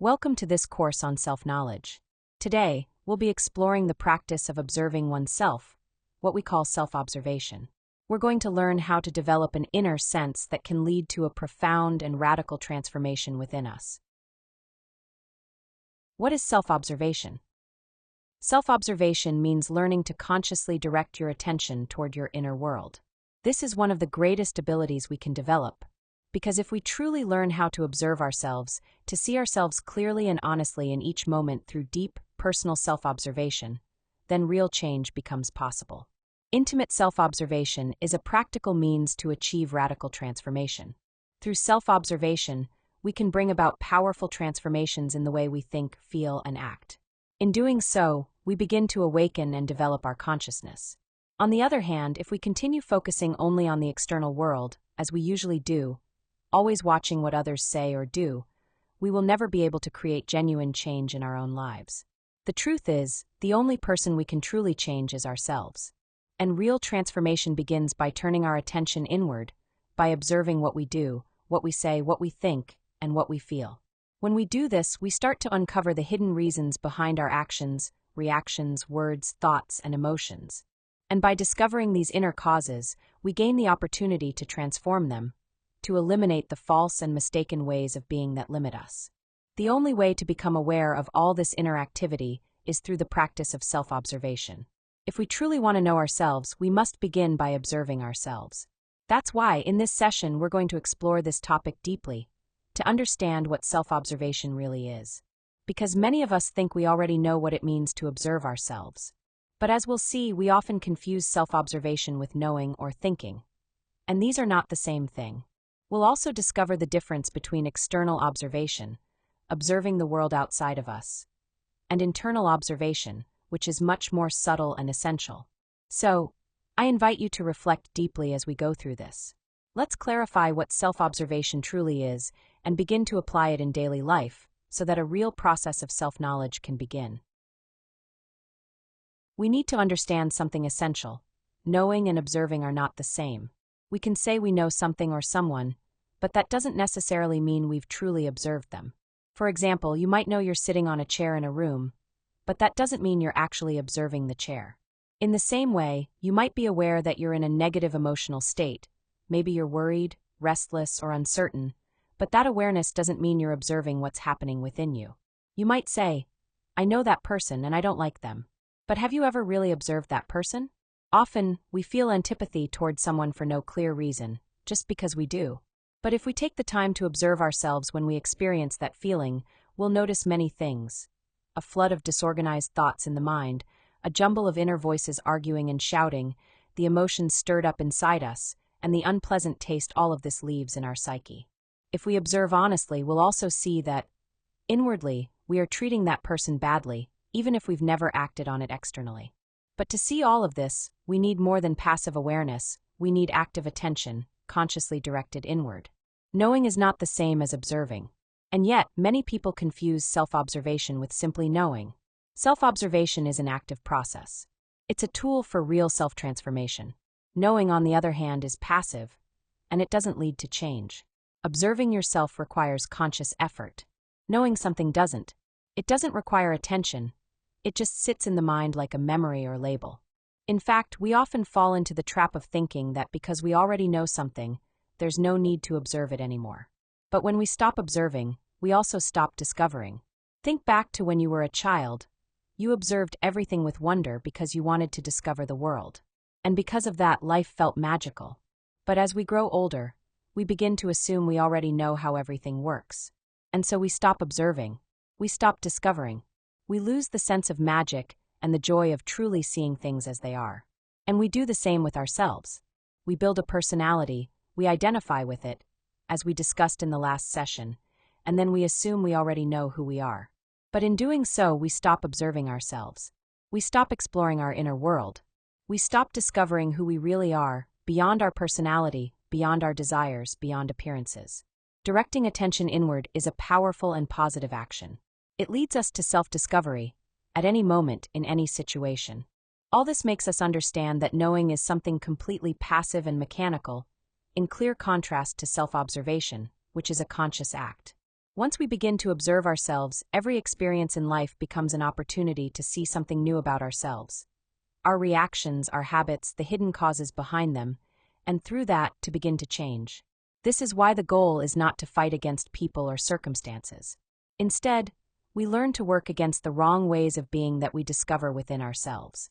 Welcome to this course on self-knowledge. Today, we'll be exploring the practice of observing oneself, what we call self-observation. We're going to learn how to develop an inner sense that can lead to a profound and radical transformation within us. What is self-observation? Self-observation means learning to consciously direct your attention toward your inner world. This is one of the greatest abilities we can develop, because if we truly learn how to observe ourselves, to see ourselves clearly and honestly in each moment through deep, personal self-observation, then real change becomes possible. Intimate self-observation is a practical means to achieve radical transformation. Through self-observation, we can bring about powerful transformations in the way we think, feel, and act. In doing so, we begin to awaken and develop our consciousness. On the other hand, if we continue focusing only on the external world, as we usually do, always watching what others say or do, we will never be able to create genuine change in our own lives. The truth is, the only person we can truly change is ourselves. And real transformation begins by turning our attention inward, by observing what we do, what we say, what we think, and what we feel. When we do this, we start to uncover the hidden reasons behind our actions, reactions, words, thoughts, and emotions. And by discovering these inner causes, we gain the opportunity to transform them, to eliminate the false and mistaken ways of being that limit us. The only way to become aware of all this inner activity is through the practice of self-observation. If we truly want to know ourselves, we must begin by observing ourselves. That's why, in this session, we're going to explore this topic deeply, to understand what self-observation really is. Because many of us think we already know what it means to observe ourselves. But as we'll see, we often confuse self-observation with knowing or thinking. And these are not the same thing. We'll also discover the difference between external observation, observing the world outside of us, and internal observation, which is much more subtle and essential. So, I invite you to reflect deeply as we go through this. Let's clarify what self-observation truly is and begin to apply it in daily life so that a real process of self-knowledge can begin. We need to understand something essential. Knowing and observing are not the same. We can say we know something or someone, but that doesn't necessarily mean we've truly observed them. For example, you might know you're sitting on a chair in a room, but that doesn't mean you're actually observing the chair. In the same way, you might be aware that you're in a negative emotional state. Maybe you're worried, restless, or uncertain, but that awareness doesn't mean you're observing what's happening within you. You might say, I know that person and I don't like them. But have you ever really observed that person? Often, we feel antipathy towards someone for no clear reason, just because we do. But if we take the time to observe ourselves when we experience that feeling, we'll notice many things. A flood of disorganized thoughts in the mind, a jumble of inner voices arguing and shouting, the emotions stirred up inside us, and the unpleasant taste all of this leaves in our psyche. If we observe honestly, we'll also see that, inwardly, we are treating that person badly, even if we've never acted on it externally. But to see all of this, we need more than passive awareness, we need active attention, consciously directed inward. Knowing is not the same as observing. And yet, many people confuse self-observation with simply knowing. Self-observation is an active process. It's a tool for real self-transformation. Knowing, on the other hand, is passive, and it doesn't lead to change. Observing yourself requires conscious effort. Knowing something doesn't. It doesn't require attention. It just sits in the mind like a memory or label. In fact, we often fall into the trap of thinking that because we already know something, there's no need to observe it anymore. But when we stop observing, we also stop discovering. Think back to when you were a child. You observed everything with wonder because you wanted to discover the world. And because of that, life felt magical. But as we grow older, we begin to assume we already know how everything works. And so we stop observing. We stop discovering. We lose the sense of magic and the joy of truly seeing things as they are. And we do the same with ourselves. We build a personality, we identify with it, as we discussed in the last session, and then we assume we already know who we are. But in doing so, we stop observing ourselves. We stop exploring our inner world. We stop discovering who we really are, beyond our personality, beyond our desires, beyond appearances. Directing attention inward is a powerful and positive action. It leads us to self-discovery, at any moment, in any situation. All this makes us understand that knowing is something completely passive and mechanical, in clear contrast to self-observation, which is a conscious act. Once we begin to observe ourselves, every experience in life becomes an opportunity to see something new about ourselves. Our reactions, our habits, the hidden causes behind them, and through that, to begin to change. This is why the goal is not to fight against people or circumstances. Instead, we learn to work against the wrong ways of being that we discover within ourselves.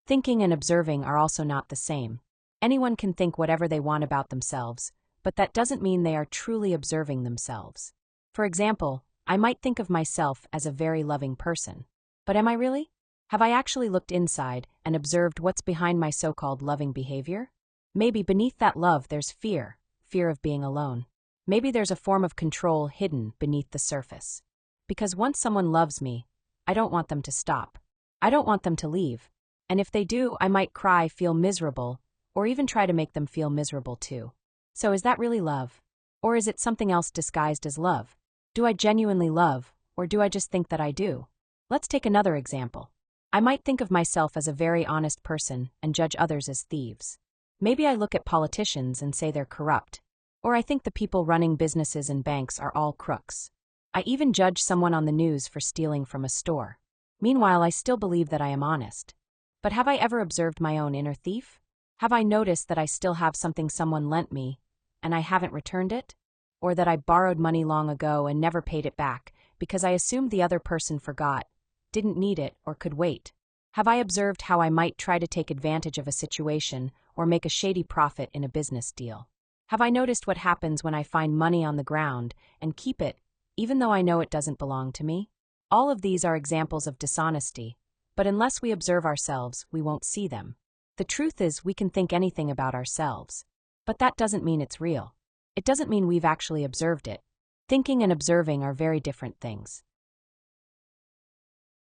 Thinking and observing are also not the same. Anyone can think whatever they want about themselves, but that doesn't mean they are truly observing themselves. For example, I might think of myself as a very loving person. But am I really? Have I actually looked inside and observed what's behind my so-called loving behavior? Maybe beneath that love there's fear of being alone. Maybe there's a form of control hidden beneath the surface. Because once someone loves me, I don't want them to stop. I don't want them to leave. And if they do, I might cry, feel miserable, or even try to make them feel miserable too. So is that really love? Or is it something else disguised as love? Do I genuinely love, or do I just think that I do? Let's take another example. I might think of myself as a very honest person and judge others as thieves. Maybe I look at politicians and say they're corrupt. Or I think the people running businesses and banks are all crooks. I even judge someone on the news for stealing from a store. Meanwhile, I still believe that I am honest. But have I ever observed my own inner thief? Have I noticed that I still have something someone lent me, and I haven't returned it? Or that I borrowed money long ago and never paid it back because I assumed the other person forgot, didn't need it, or could wait? Have I observed how I might try to take advantage of a situation or make a shady profit in a business deal? Have I noticed what happens when I find money on the ground and keep it, even though I know it doesn't belong to me? All of these are examples of dishonesty, but unless we observe ourselves, we won't see them. The truth is, we can think anything about ourselves, but that doesn't mean it's real. It doesn't mean we've actually observed it. Thinking and observing are very different things.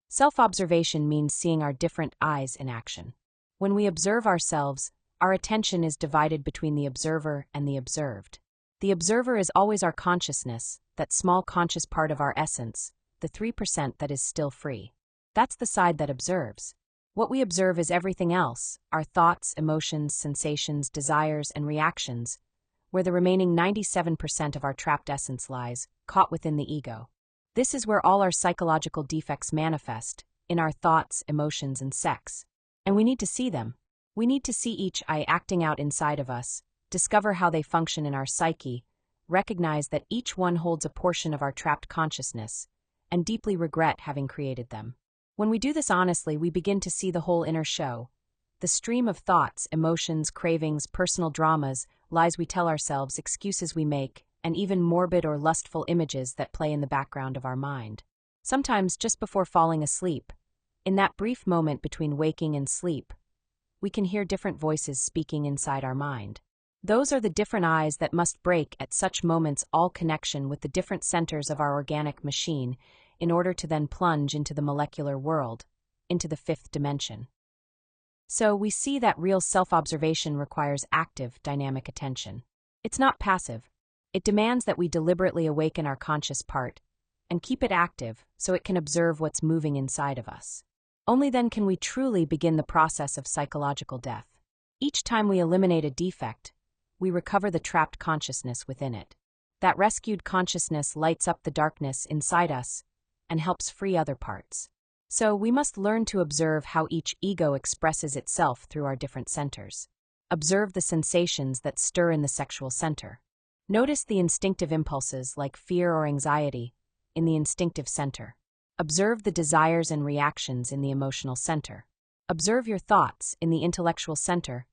Self-observation means seeing our different eyes in action. When we observe ourselves, our attention is divided between the observer and the observed. The observer is always our consciousness, that small conscious part of our essence, the 3% that is still free. That's the side that observes. What we observe is everything else, our thoughts, emotions, sensations, desires, and reactions, where the remaining 97% of our trapped essence lies, caught within the ego. This is where all our psychological defects manifest, in our thoughts, emotions, and sex. And we need to see them. We need to see each eye acting out inside of us, discover how they function in our psyche, recognize that each one holds a portion of our trapped consciousness, and deeply regret having created them. When we do this honestly, we begin to see the whole inner show. The stream of thoughts, emotions, cravings, personal dramas, lies we tell ourselves, excuses we make, and even morbid or lustful images that play in the background of our mind. Sometimes, just before falling asleep, in that brief moment between waking and sleep, we can hear different voices speaking inside our mind. Those are the different eyes that must break at such moments all connection with the different centers of our organic machine in order to then plunge into the molecular world, into the fifth dimension. So we see that real self-observation requires active, dynamic attention. It's not passive. It demands that we deliberately awaken our conscious part and keep it active so it can observe what's moving inside of us. Only then can we truly begin the process of psychological death. Each time we eliminate a defect, we recover the trapped consciousness within it. That rescued consciousness lights up the darkness inside us and helps free other parts. So we must learn to observe how each ego expresses itself through our different centers. Observe the sensations that stir in the sexual center. Notice the instinctive impulses like fear or anxiety in the instinctive center. Observe the desires and reactions in the emotional center. Observe your thoughts in the intellectual center,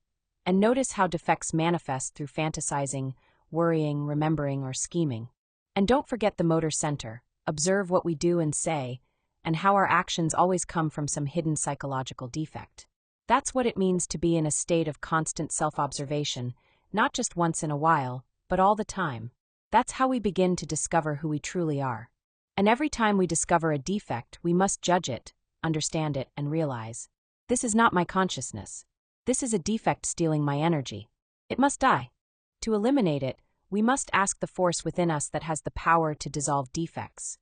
and notice how defects manifest through fantasizing, worrying, remembering, or scheming. And don't forget the motor center. Observe what we do and say, and how our actions always come from some hidden psychological defect. That's what it means to be in a state of constant self-observation, not just once in a while, but all the time. That's how we begin to discover who we truly are. And every time we discover a defect, we must judge it, understand it, and realize, this is not my consciousness. This is a defect stealing my energy. It must die. To eliminate it, we must ask the force within us that has the power to dissolve defects,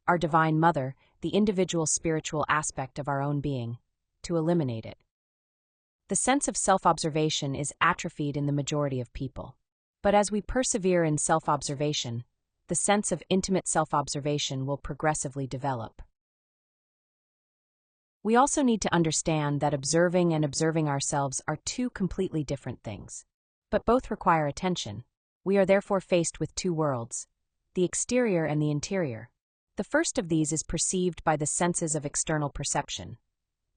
our Divine Mother, the individual spiritual aspect of our own being, to eliminate it. The sense of self-observation is atrophied in the majority of people. But as we persevere in self-observation, the sense of intimate self-observation will progressively develop. We also need to understand that observing and observing ourselves are two completely different things. But both require attention. We are therefore faced with two worlds, the exterior and the interior. The first of these is perceived by the senses of external perception.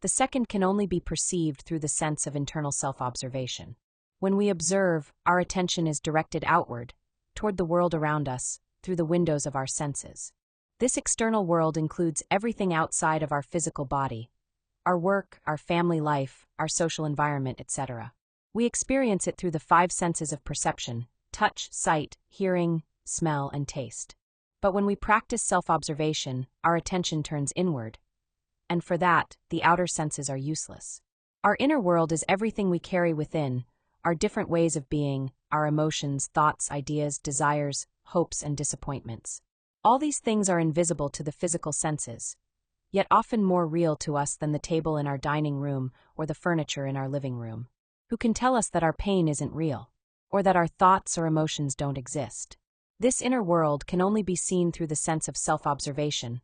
The second can only be perceived through the sense of internal self-observation. When we observe, our attention is directed outward, toward the world around us, through the windows of our senses. This external world includes everything outside of our physical body, our work, our family life, our social environment, etc. We experience it through the five senses of perception: touch, sight, hearing, smell, and taste. But when we practice self-observation, our attention turns inward. And for that, the outer senses are useless. Our inner world is everything we carry within, our different ways of being, our emotions, thoughts, ideas, desires, hopes, and disappointments. All these things are invisible to the physical senses, yet often more real to us than the table in our dining room or the furniture in our living room. Who can tell us that our pain isn't real, or that our thoughts or emotions don't exist? This inner world can only be seen through the sense of self-observation,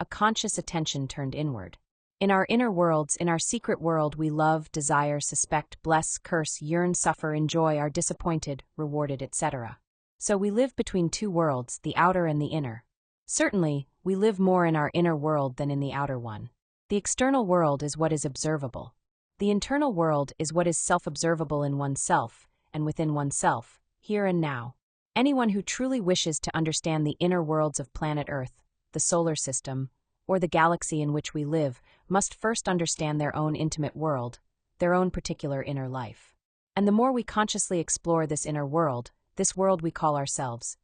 a conscious attention turned inward. In our inner worlds, in our secret world, we love, desire, suspect, bless, curse, yearn, suffer, enjoy, are disappointed, rewarded, etc. So we live between two worlds, the outer and the inner. Certainly, we live more in our inner world than in the outer one. The external world is what is observable. The internal world is what is self-observable in oneself, and within oneself, here and now. Anyone who truly wishes to understand the inner worlds of planet Earth, the solar system, or the galaxy in which we live, must first understand their own intimate world, their own particular inner life. And the more we consciously explore this inner world, this world we call ourselves,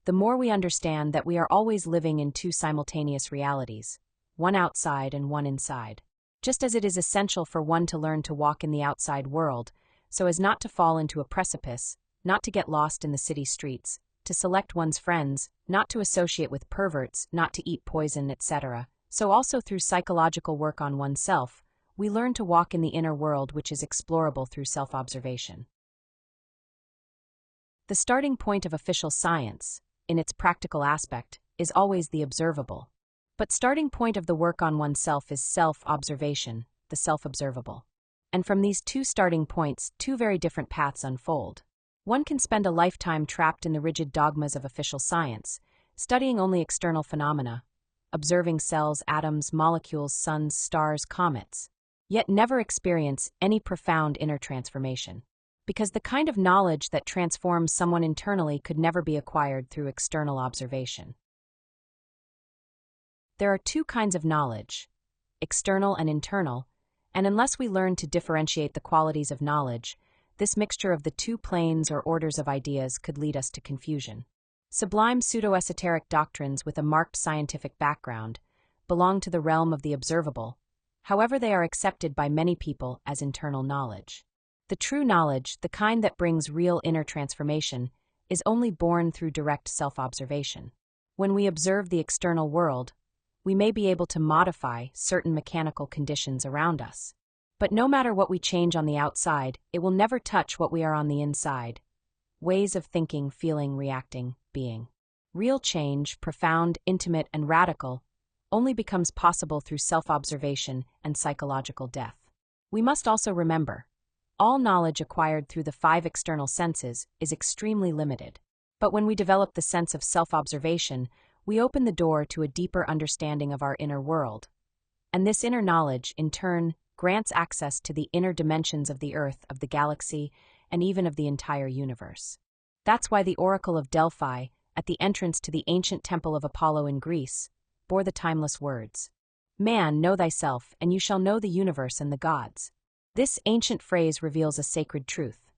the more we understand that we are always living in two simultaneous realities, one outside and one inside. Just as it is essential for one to learn to walk in the outside world, so as not to fall into a precipice, not to get lost in the city streets, to select one's friends, not to associate with perverts, not to eat poison, etc. So also through psychological work on oneself, we learn to walk in the inner world which is explorable through self-observation. The starting point of official science, in its practical aspect, is always the observable. But starting point of the work on oneself is self-observation, the self-observable. And from these two starting points, two very different paths unfold. One can spend a lifetime trapped in the rigid dogmas of official science, studying only external phenomena, observing cells, atoms, molecules, suns, stars, comets, yet never experience any profound inner transformation. Because the kind of knowledge that transforms someone internally could never be acquired through external observation. There are two kinds of knowledge, external and internal, and unless we learn to differentiate the qualities of knowledge, this mixture of the two planes or orders of ideas could lead us to confusion. Sublime pseudo-esoteric doctrines with a marked scientific background belong to the realm of the observable, however they are accepted by many people as internal knowledge. The true knowledge, the kind that brings real inner transformation, is only born through direct self-observation. When we observe the external world, we may be able to modify certain mechanical conditions around us. But no matter what we change on the outside, it will never touch what we are on the inside. Ways of thinking, feeling, reacting, being. Real change, profound, intimate, and radical, only becomes possible through self-observation and psychological depth. We must also remember, all knowledge acquired through the five external senses is extremely limited. But when we develop the sense of self-observation, we open the door to a deeper understanding of our inner world. And this inner knowledge, in turn, grants access to the inner dimensions of the Earth, of the galaxy, and even of the entire universe. That's why the Oracle of Delphi, at the entrance to the ancient temple of Apollo in Greece, bore the timeless words, "Man, know thyself, and you shall know the universe and the gods." This ancient phrase reveals a sacred truth.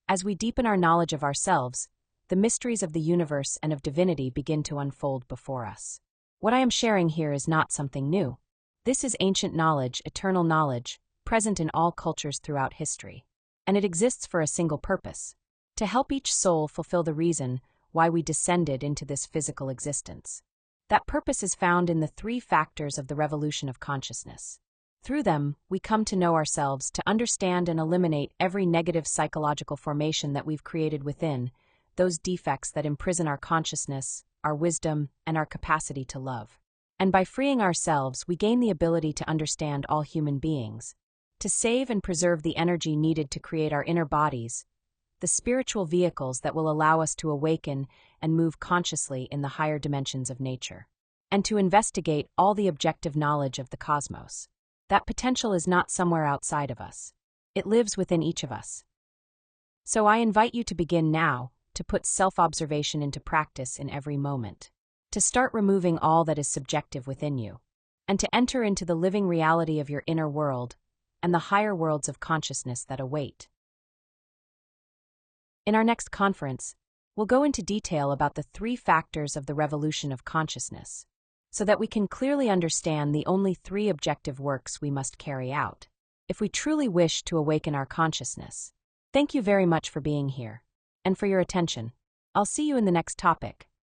As we deepen our knowledge of ourselves, the mysteries of the universe and of divinity begin to unfold before us. What I am sharing here is not something new. This is ancient knowledge, eternal knowledge, present in all cultures throughout history. And it exists for a single purpose: to help each soul fulfill the reason why we descended into this physical existence. That purpose is found in the three factors of the revolution of consciousness. Through them, we come to know ourselves, to understand and eliminate every negative psychological formation that we've created within, those defects that imprison our consciousness, our wisdom, and our capacity to love. And by freeing ourselves, we gain the ability to understand all human beings, to save and preserve the energy needed to create our inner bodies, the spiritual vehicles that will allow us to awaken and move consciously in the higher dimensions of nature, and to investigate all the objective knowledge of the cosmos. That potential is not somewhere outside of us. It lives within each of us. So I invite you to begin now to put self-observation into practice in every moment, to start removing all that is subjective within you, and to enter into the living reality of your inner world and the higher worlds of consciousness that await. In our next conference, we'll go into detail about the 3 factors of the revolution of consciousness, so that we can clearly understand the only 3 objective works we must carry out if we truly wish to awaken our consciousness. Thank you very much for being here and for your attention. I'll see you in the next topic.